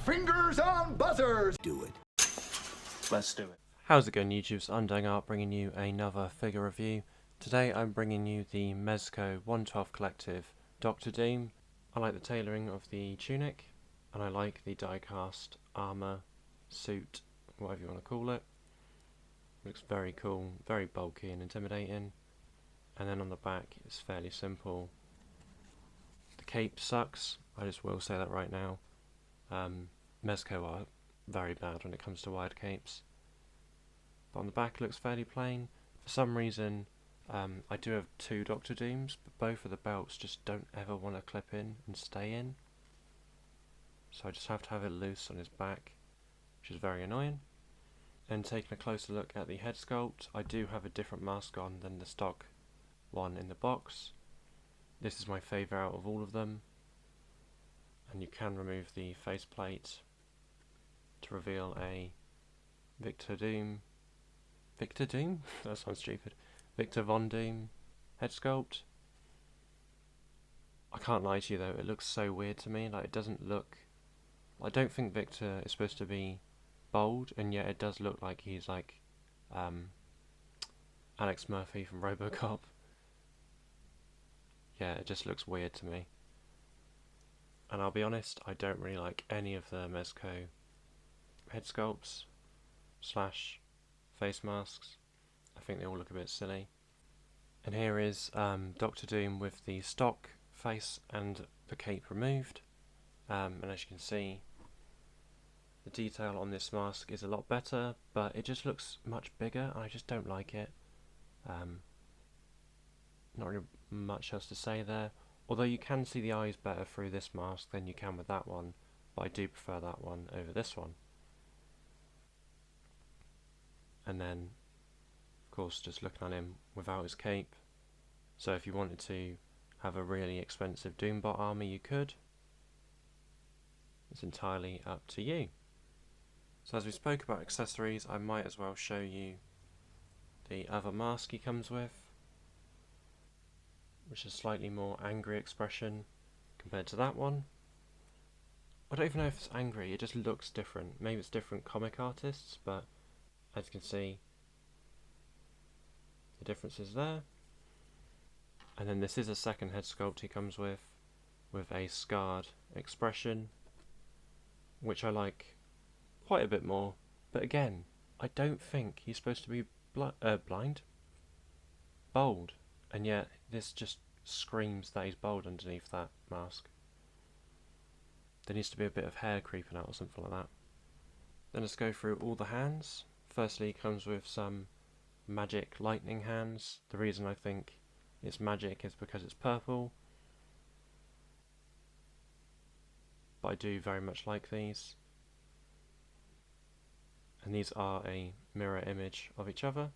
Fingers on buzzers! Do it. Let's do it. How's it going, YouTube? It's Undying Art bringing you another figure review. Today I'm bringing you the Mezco 112 Collective Doctor Doom. I like the tailoring of the tunic, and I like the die-cast armour, suit, whatever you want to call it. Looks very cool, very bulky and intimidating. And then on the back it's fairly simple. The cape sucks, I just will say that right now. Mezco are very bad when it comes to wide capes. But on the back it looks fairly plain. For some reason I do have two Doctor Dooms, but both of the belts just don't ever want to clip in and stay in. So I just have to have it loose on his back, which is very annoying. And taking a closer look at the head sculpt, I do have a different mask on than the stock one in the box. This is my favourite out of all of them. And you can remove the faceplate to reveal a Victor Doom? That sounds stupid. Victor Von Doom head sculpt. I can't lie to you though, it looks so weird to me. Like, it doesn't look... I don't think Victor is supposed to be bold, and yet it does look like he's like Alex Murphy from RoboCop. Yeah, it just looks weird to me. And I'll be honest, I don't really like any of the Mezco head sculpts slash face masks. I think they all look a bit silly. And here is Doctor Doom with the stock face and the cape removed. And as you can see, the detail on this mask is a lot better, but it just looks much bigger and I just don't like it. Not really much else to say there. Although you can see the eyes better through this mask than you can with that one, but I do prefer that one over this one. And then, of course, just looking at him without his cape. So if you wanted to have a really expensive Doombot army, you could. It's entirely up to you. So as we spoke about accessories, I might as well show you the other mask he comes with, which is a slightly more angry expression compared to that one. I don't even know if it's angry, it just looks different. Maybe it's different comic artists, but as you can see, the difference is there. And then this is a second head sculpt he comes with a scarred expression, which I like quite a bit more. But again, I don't think he's supposed to be bold, and yet this just screams that he's bold underneath that mask. There needs to be a bit of hair creeping out or something like that. Then let's go through all the hands. Firstly, he comes with some magic lightning hands. The reason I think it's magic is because it's purple, but I do very much like these. And these are a mirror image of each other.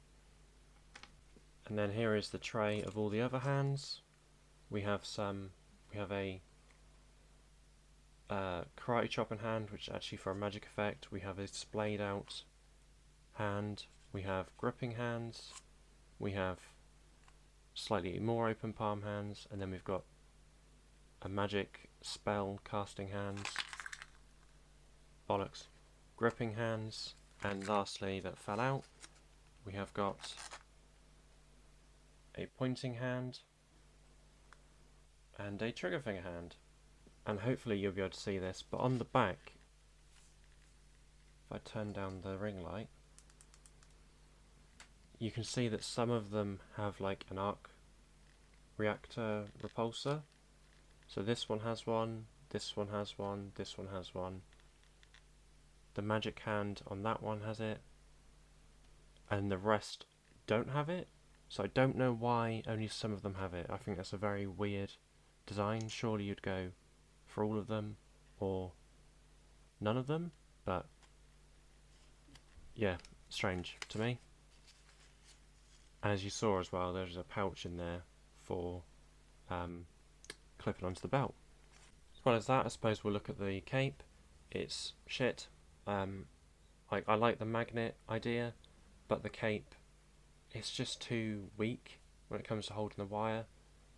And then here is the tray of all the other hands. We have a karate chopping hand, which is actually for a magic effect. We have a splayed out hand. We have gripping hands. We have slightly more open palm hands, and then we've got a magic spell casting hands. Bollocks. Gripping hands. And lastly, that fell out, we have got a pointing hand and a trigger finger hand. And hopefully you'll be able to see this, but on the back, if I turn down the ring light, you can see that some of them have like an arc reactor repulsor. So this one has one, this one has one, this one has one. The magic hand on that one has it, and the rest don't have it. So I don't know why only some of them have it. I think that's a very weird design. Surely you'd go for all of them or none of them, but yeah, strange to me. And as you saw as well, there's a pouch in there for clipping onto the belt. As well as that, I suppose we'll look at the cape. It's shit. I like the magnet idea, but the cape, it's just too weak when it comes to holding the wire,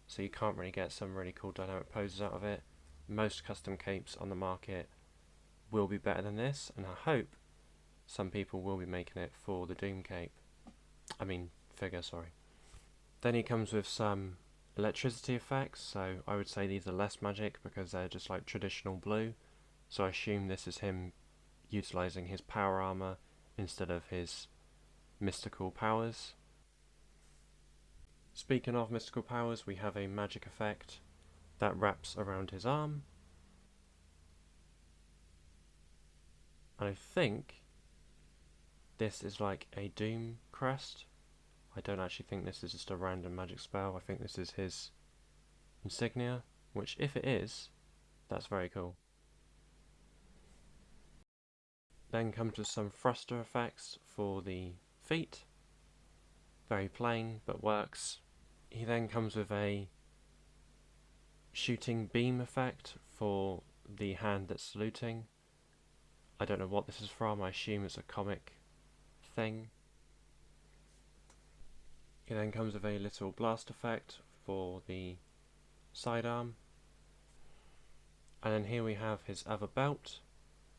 so you can't really get some really cool dynamic poses out of it. Most custom capes on the market will be better than this, and I hope some people will be making it for the Doom cape. I mean, figure, sorry. Then he comes with some electricity effects, so I would say these are less magic because they're just like traditional blue. So I assume this is him utilising his power armour instead of his mystical powers. Speaking of mystical powers, we have a magic effect that wraps around his arm. And I think this is like a Doom crest. I don't actually think this is just a random magic spell. I think this is his insignia, which if it is, that's very cool. Then comes with some thruster effects for the feet. Very plain, but works. He then comes with a shooting beam effect for the hand that's saluting. I don't know what this is from, I assume it's a comic thing. He then comes with a little blast effect for the sidearm. And then here we have his other belt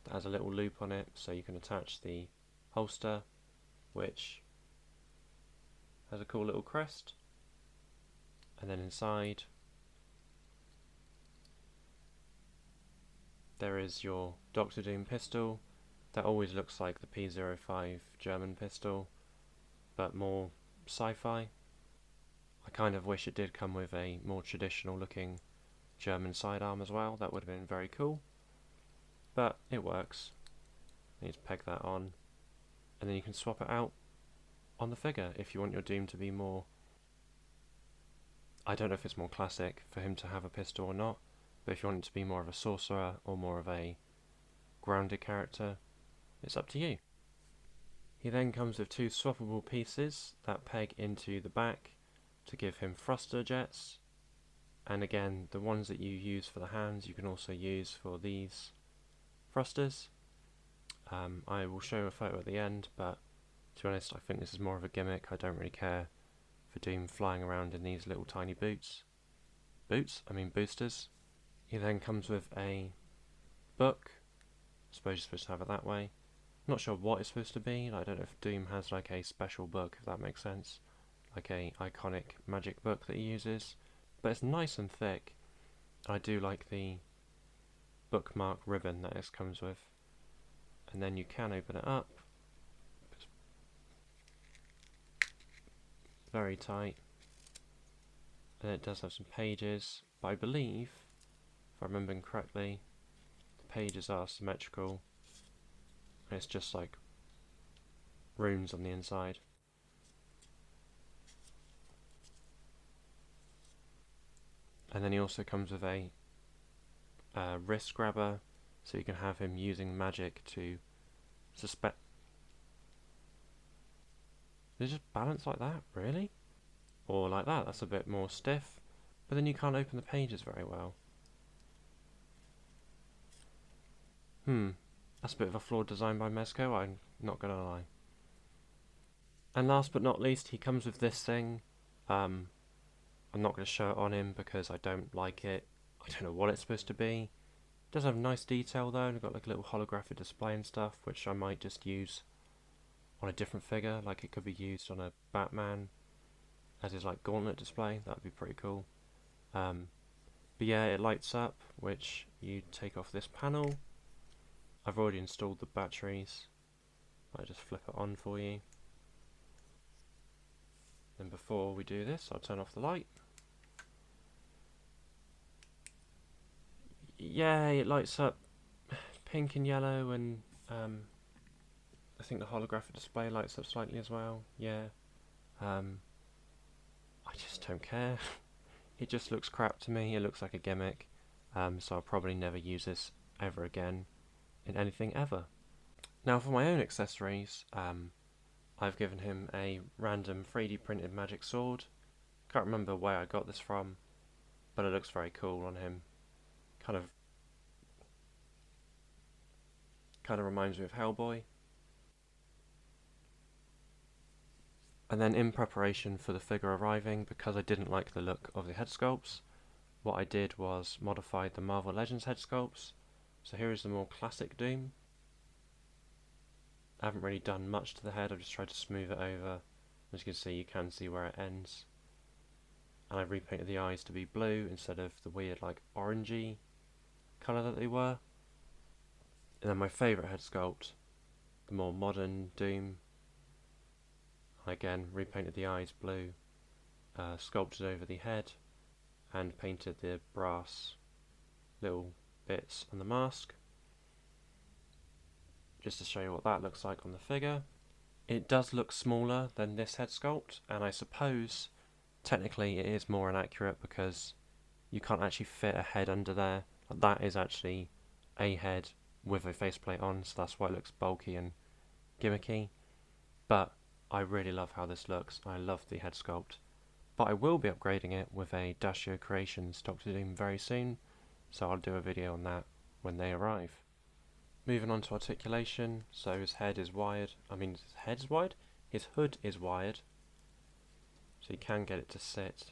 that has a little loop on it so you can attach the holster, which has a cool little crest. And then inside there is your Doctor Doom pistol that always looks like the P05 German pistol, but more sci-fi. I kind of wish it did come with a more traditional looking German sidearm as well. That would have been very cool, but it works. You need to peg that on, and then you can swap it out on the figure if you want your Doom to be more, I don't know if it's more classic for him to have a pistol or not, but if you want it to be more of a sorcerer or more of a grounded character, it's up to you. He then comes with two swappable pieces that peg into the back to give him thruster jets, and again the ones that you use for the hands you can also use for these thrusters. I will show a photo at the end, but to be honest I think this is more of a gimmick. I don't really care for Doom flying around in these little tiny boosters. He then comes with a book. I suppose you're supposed to have it that way. Not sure what it's supposed to be. I don't know if Doom has like a special book, if that makes sense. Like a iconic magic book that he uses. But it's nice and thick. I do like the bookmark ribbon that this comes with. And then you can open it up. It's very tight. And it does have some pages, but I believe, if I remember correctly, the pages are symmetrical. And it's just like runes on the inside. And then he also comes with a wrist grabber, so you can have him using magic to suspect. Does it just balance like that, really? Or like that, that's a bit more stiff, but then you can't open the pages very well. That's a bit of a flawed design by Mezco, I'm not gonna lie. And last but not least, he comes with this thing. I'm not going to show it on him because I don't like it. I don't know what it's supposed to be. It does have nice detail though, and I've got like a little holographic display and stuff, which I might just use on a different figure. Like it could be used on a Batman as his like gauntlet display. That would be pretty cool. But yeah, it lights up, which you take off this panel. I've already installed the batteries. I'll just flip it on for you. Then before we do this, I'll turn off the light. Yay, it lights up pink and yellow, and I think the holographic display lights up slightly as well. Yeah. I just don't care. It just looks crap to me. It looks like a gimmick. So I'll probably never use this ever again in anything ever. Now for my own accessories, I've given him a random 3D printed magic sword. Can't remember where I got this from, but it looks very cool on him. Kind of reminds me of Hellboy. And then in preparation for the figure arriving, because I didn't like the look of the head sculpts, what I did was modify the Marvel Legends head sculpts. So here is the more classic Doom. I haven't really done much to the head, I've just tried to smooth it over. As you can see where it ends. And I repainted the eyes to be blue instead of the weird like orangey colour that they were. And then my favourite head sculpt, the more modern Doom. I again repainted the eyes blue, sculpted over the head, and painted the brass little bits on the mask. Just to show you what that looks like on the figure. It does look smaller than this head sculpt, and I suppose technically it is more inaccurate because you can't actually fit a head under there. That is actually a head with a faceplate on, so that's why it looks bulky and gimmicky. But I really love how this looks. I love the head sculpt. But I will be upgrading it with a Dashio Creations Doctor Doom very soon, so I'll do a video on that when they arrive. Moving on to articulation, so his head is wired. His head is wide? His hood is wired, so you can get it to sit.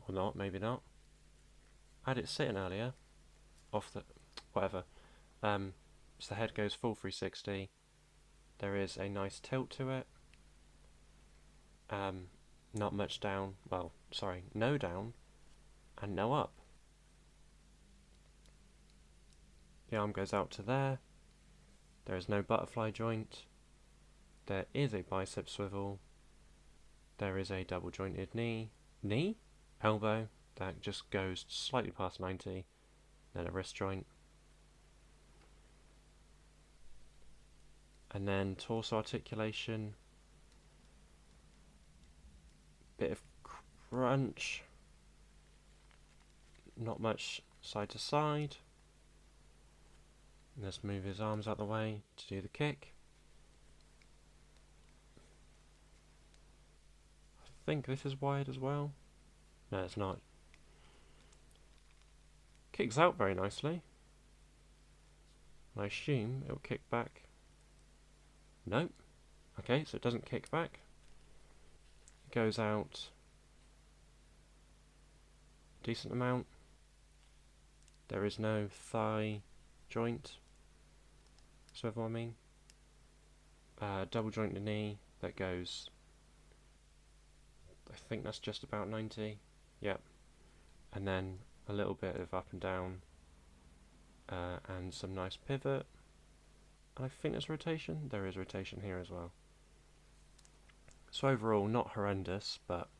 Or not, maybe not. I had it sitting earlier, whatever. So the head goes full 360. There is a nice tilt to it. Not much down, no down, and no up. The arm goes out to there. There is no butterfly joint. There is a bicep swivel. There is a double jointed elbow that just goes slightly past 90. Then a wrist joint. And then torso articulation. Bit of crunch. Not much side to side. Let's move his arms out the way to do the kick. I think this is wired as well. No, it's not. Kicks out very nicely. I assume it will kick back. Nope. Okay, so it doesn't kick back. It goes out a decent amount. There is no thigh joint. Swivel, double jointed knee that goes, I think that's just about 90. Yep. And then a little bit of up and down, and some nice pivot. And I think there's rotation. There is rotation here as well. So overall, not horrendous, but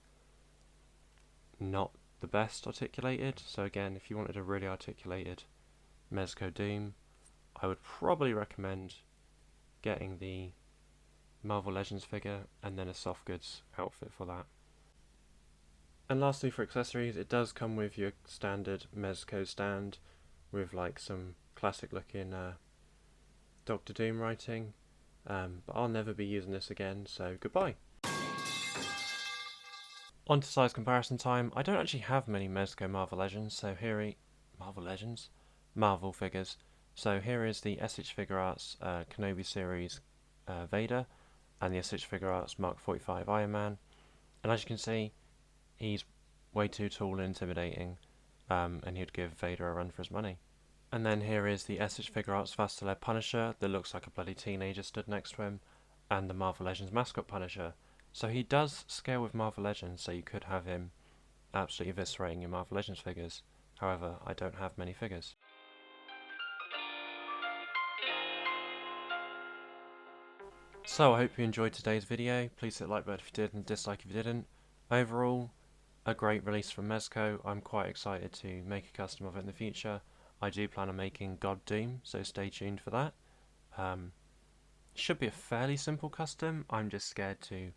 not the best articulated. So again, if you wanted a really articulated Mezco Doom, I would probably recommend getting the Marvel Legends figure and then a soft goods outfit for that. And lastly, for accessories, it does come with your standard Mezco stand with like some classic looking Doctor Doom writing, but I'll never be using this again, so goodbye. On to size comparison time. I don't actually have many Mezco Marvel Legends, so here Marvel figures. So here is the SH Figure Arts Kenobi series Vader, and the SH Figure Arts Mark 45 Iron Man. And as you can see, he's way too tall and intimidating, and he'd give Vader a run for his money. And then here is the SH Figure Arts Vastaler Punisher that looks like a bloody teenager stood next to him, and the Marvel Legends mascot Punisher. So he does scale with Marvel Legends, so you could have him absolutely eviscerating your Marvel Legends figures. However, I don't have many figures. So I hope you enjoyed today's video. Please hit the like button if you did and dislike if you didn't. Overall, a great release from Mezco. I'm quite excited to make a custom of it in the future. I do plan on making God Doom, so stay tuned for that. Should be a fairly simple custom. I'm just scared to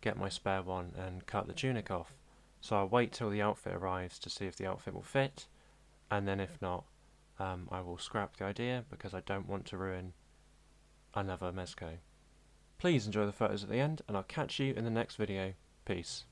get my spare one and cut the tunic off. So I'll wait till the outfit arrives to see if the outfit will fit, and then if not, I will scrap the idea because I don't want to ruin another Mezco. Please enjoy the photos at the end, and I'll catch you in the next video. Peace.